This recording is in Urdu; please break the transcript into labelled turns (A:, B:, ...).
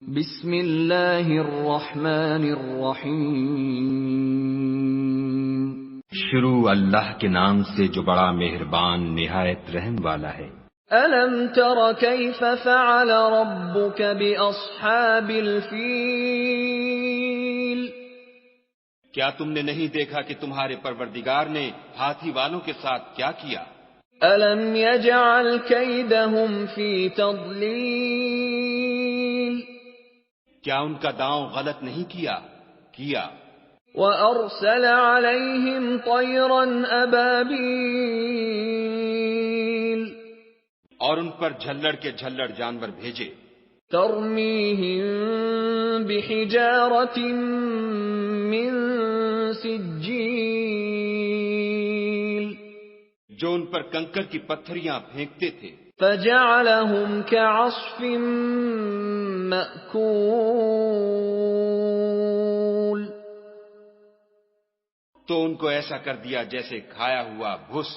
A: بسم اللہ الرحمن الرحیم۔
B: شروع اللہ کے نام سے جو بڑا مہربان نہایت رحم والا ہے۔
A: الم تر کیف فعل ربک باصحاب الفیل؟
C: کیا تم نے نہیں دیکھا کہ تمہارے پروردگار نے ہاتھی والوں کے ساتھ کیا کیا؟
A: الم یجعل کیدہم فی تضلیل؟
C: کیا ان کا داؤں غلط نہیں کیا؟
A: وَأَرْسَلَ عَلَيْهِمْ طَيْرًا أَبَابِيلَ،
C: اور ان پر جھلڑ کے جھلڑ جانور بھیجے،
A: تَرْمِيهِمْ بِحِجَارَةٍ مِّن سِجِّيلٍ،
C: جو ان پر کنکر کی پتھریاں پھینکتے تھے،
A: فَجَعَلَهُمْ كَعَصْفٍ مَّأْكُولٍ،
C: تو ان کو ایسا کر دیا جیسے کھایا ہوا بھس۔